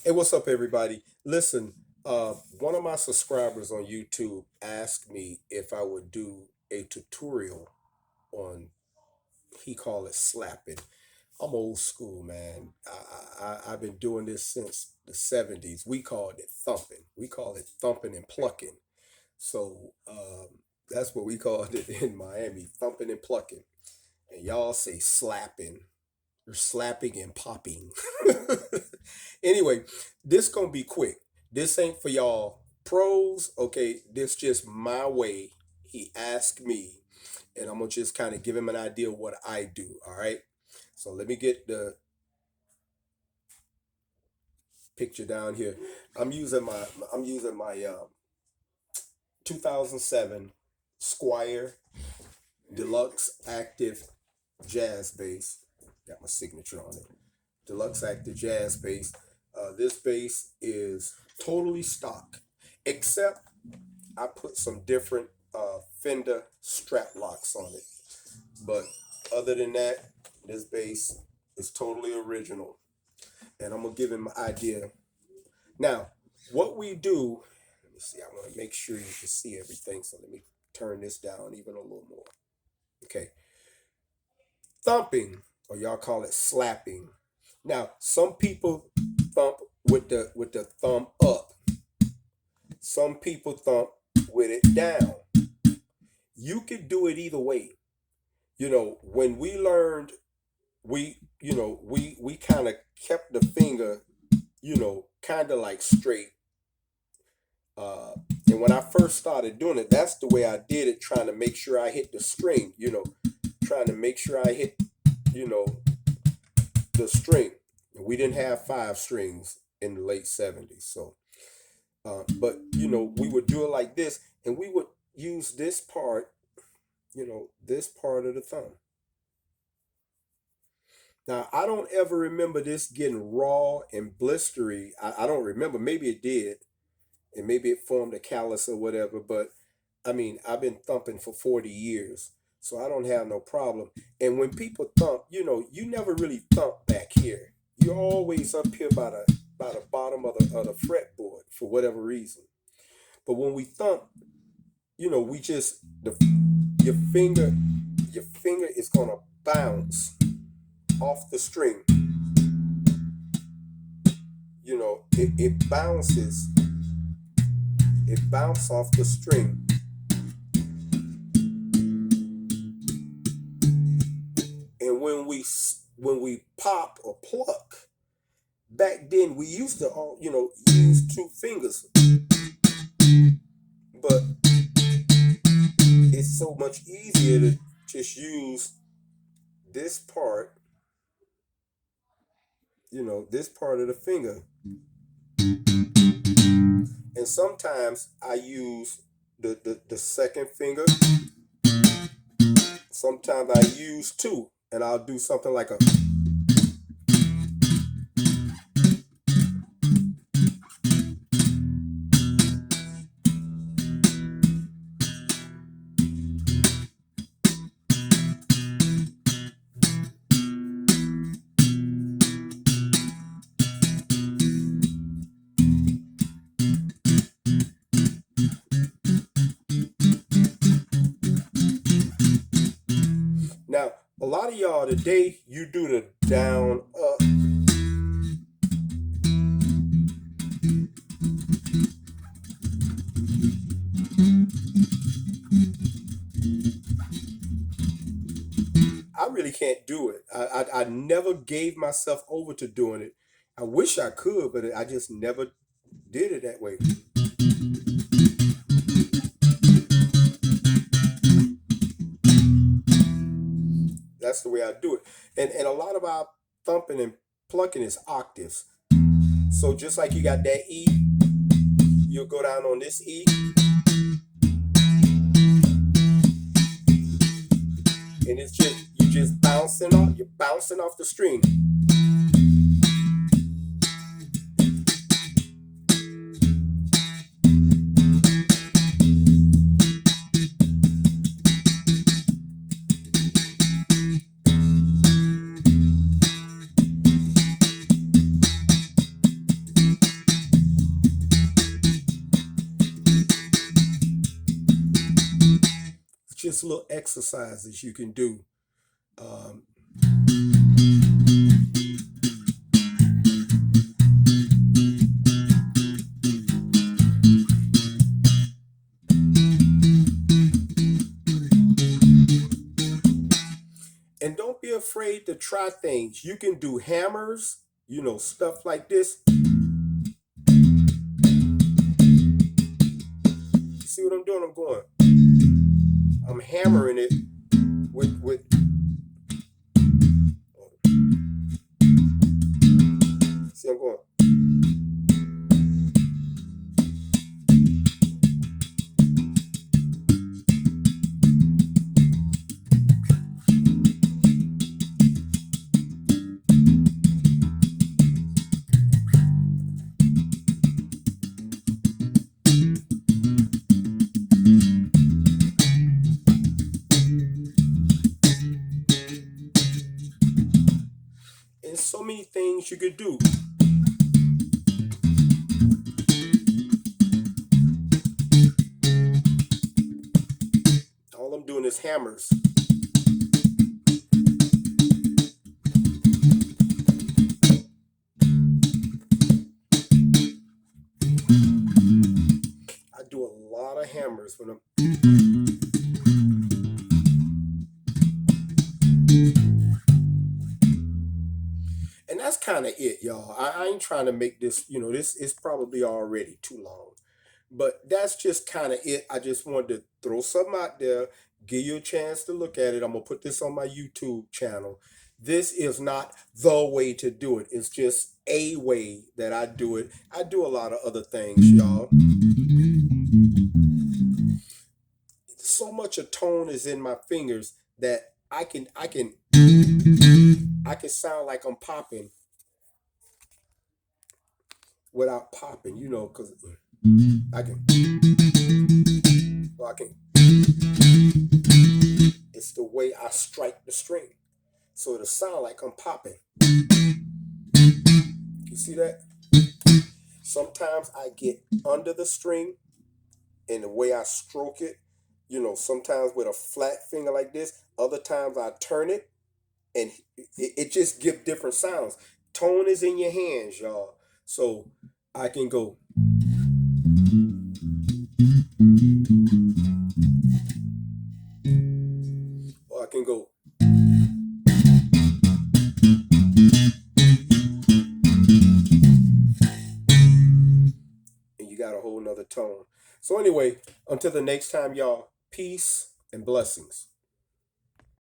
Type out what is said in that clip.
Hey, what's up, everybody? Listen, one of my subscribers on YouTube asked me if I would do a tutorial on, he called it slapping. I'm old school, man. I've been doing this since the 70s. We called it thumping. We call it thumping and plucking. So that's what we called it in Miami, thumping and plucking. And y'all say slapping. You're slapping and popping. Anyway, this gonna be quick. This ain't for y'all pros. Okay, this just my way. He asked me, and I'm gonna just kind of give him an idea of what I do. All right. So let me get the picture down here. I'm using my 2007 Squire Deluxe Active Jazz Bass. Got my signature on it. Deluxe Active Jazz Bass. This bass is totally stock, except I put some different Fender strap locks on it. But other than that, this bass is totally original. And I'm gonna give him an idea. Now, what we do, let me see, I want to make sure you can see everything. So let me turn this down even a little more. Okay. Thumping, or y'all call it slapping. Now, some people thump with the thumb up. Some people thump with it down. You could do it either way. When we learned, we kind of kept the finger, kind of like straight. Uh, and when I first started doing it, that's the way I did it, trying to make sure I hit the string, trying to make sure I hit, you know, the string. We didn't have five strings in the late 70s. So, but, we would do it like this, and we would use this part, this part of the thumb. Now, I don't ever remember this getting raw and blistery. I don't remember. Maybe it did, and maybe it formed a callus or whatever. But I mean, I've been thumping for 40 years, so I don't have no problem. And when people thump, you never really thump back here. You're always up here by the bottom of the fretboard for whatever reason. But when we thump, we just your finger your finger is gonna bounce off the string. It bounces. It bounces off the string. And when we pop or pluck, back then we used to all use two fingers, but it's so much easier to just use this part, this part of the finger. And sometimes I use the second finger. Sometimes I use two, and I'll do something like a. Now, a lot of y'all today, you do the down, up. I really can't do it. I never gave myself over to doing it. I wish I could, but I just never did it that way. That's the way I do it. And a lot of our thumping and plucking is octaves. So just like you got that E, you'll go down on this E. And it's just you're bouncing off the string. just little exercises you can do. Um, and don't be afraid to try things. You can do hammers, stuff like this. See what I'm doing? I'm hammering it with see, I'm going. And so many things you could do. All I'm doing is hammers. I do a lot of hammers when I'm. And that's kind of it, y'all. I ain't trying to make this, this is probably already too long. But that's just kind of it. I just wanted to throw something out there, give you a chance to look at it. I'm going to put this on my YouTube channel. This is not the way to do it. It's just a way that I do it. I do a lot of other things, y'all. So much of tone is in my fingers that I can sound like I'm popping without popping, because I can. It's the way I strike the string, so it'll sound like I'm popping. You see that? Sometimes I get under the string, and the way I stroke it, sometimes with a flat finger like this. Other times I turn it, and it just gives different sounds. Tone is in your hands, y'all. So I can go. Or I can go. And you got a whole nother tone. So anyway, until the next time, y'all, peace and blessings.